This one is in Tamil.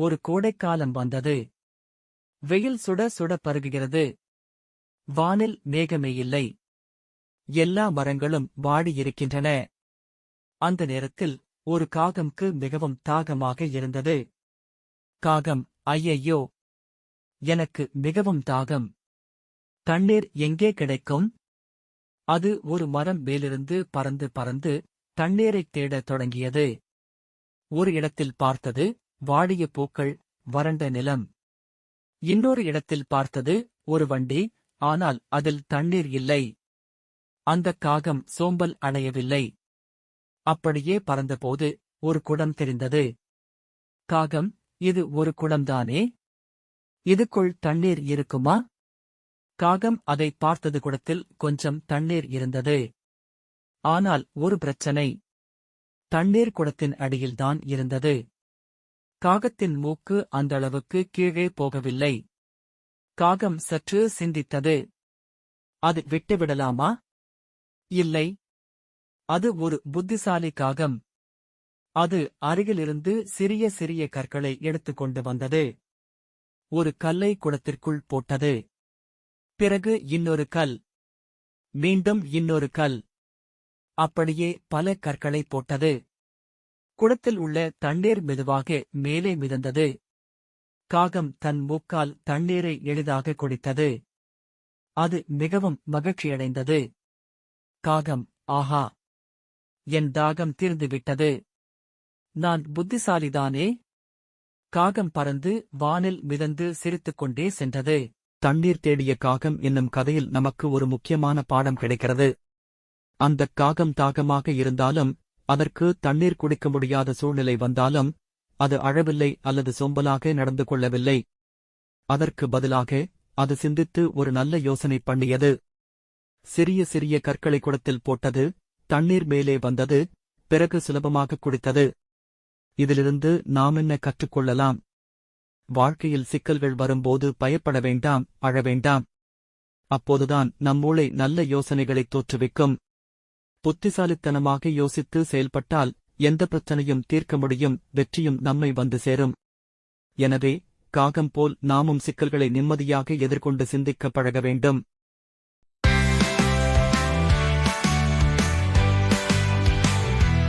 ஒரு கோடைக்காலம் வந்தது. வெயில் சுட சுட பருகுகிறது. வானில் மேகமே இல்லை. எல்லா மரங்களும் வாடியிருக்கின்றன. அந்த நேரத்தில் ஒரு காகம்க்கு மிகவும் தாகமாக இருந்தது. காகம், ஐயையோ! எனக்கு மிகவும் தாகம். தண்ணீர் எங்கே கிடைக்கும்? அது ஒரு மரம் மேலிருந்து பறந்து பறந்து தண்ணீரைத் தேடத் தொடங்கியது. ஒரு இடத்தில் பார்த்தது வாடிய பூக்கள், வறண்ட நிலம். இன்னொரு இடத்தில் பார்த்தது ஒரு வண்டி, ஆனால் அதில் தண்ணீர் இல்லை. அந்தக் காகம் சோம்பல் அடையவில்லை. அப்படியே பறந்தபோது ஒரு குடம் தெரிந்தது. காகம், இது ஒரு குடம்தானே? இதுக்குள் தண்ணீர் இருக்குமா? காகம் அதை பார்த்தது. குடத்தில் கொஞ்சம் தண்ணீர் இருந்தது. ஆனால் ஒரு பிரச்சனை. தண்ணீர் குடத்தின் அடியில்தான் இருந்தது. காகத்தின் மூக்கு அந்தளவுக்கு கீழே போகவில்லை. காகம் சற்று சிந்தித்தது. அது விட்டுவிடலாமா? இல்லை. அது ஒரு புத்திசாலி காகம். அது அருகிலிருந்து சிறிய சிறிய கற்களை எடுத்துக்கொண்டு வந்தது. ஒரு கல்லை குடத்திற்குள் போட்டது. பிறகு இன்னொரு கல். மீண்டும் இன்னொரு கல். அப்படியே பல கற்களை போட்டது. குடத்தில் உள்ள தண்ணீர் மெதுவாக மேலே மிதந்தது. காகம் தன் மூக்கால் தண்ணீரை எளிதாக குடித்தது. அது மிகவும் மகிழ்ச்சியடைந்தது. காகம், ஆஹா! என் தாகம் தீர்ந்துவிட்டது. நான் புத்திசாலிதானே? காகம் பறந்து வானில் மிதந்து சிரித்துக்கொண்டே சென்றது. தண்ணீர் தேடிய காகம் என்னும் கதையில் நமக்கு ஒரு முக்கியமான பாடம் கிடைக்கிறது. அந்தக் காகம் தாகமாக இருந்தாலும், அதற்கு தண்ணீர் குடிக்க முடியாத சூழ்நிலை வந்தாலும், அது அழவில்லை அல்லது சோம்பலாக நடந்து கொள்ளவில்லை. அதற்கு பதிலாக அது சிந்தித்து ஒரு நல்ல யோசனை பண்ணியது. சிறிய சிறிய கற்களை குடத்தில் போட்டது. தண்ணீர் மேலே வந்தது. பிறகு சுலபமாக குடித்தது. இதிலிருந்து நாம் என்ன கற்றுக்கொள்ளலாம்? வாழ்க்கையில் சிக்கல்கள் வரும்போது பயப்பட வேண்டாம், அழ வேண்டாம். அப்போதுதான் நம் மூளை நல்ல யோசனைகளைத் தோற்றுவிக்கும். புத்திசாலித்தனமாக யோசித்து செயல்பட்டால் எந்த பிரச்சனையும் தீர்க்க முடியும். வெற்றியும் நம்மை வந்து சேரும். எனவே, காகம் போல் நாமும் சிக்கல்களை நிம்மதியாக எதிர்கொண்டு சிந்திக்க பழக வேண்டும்.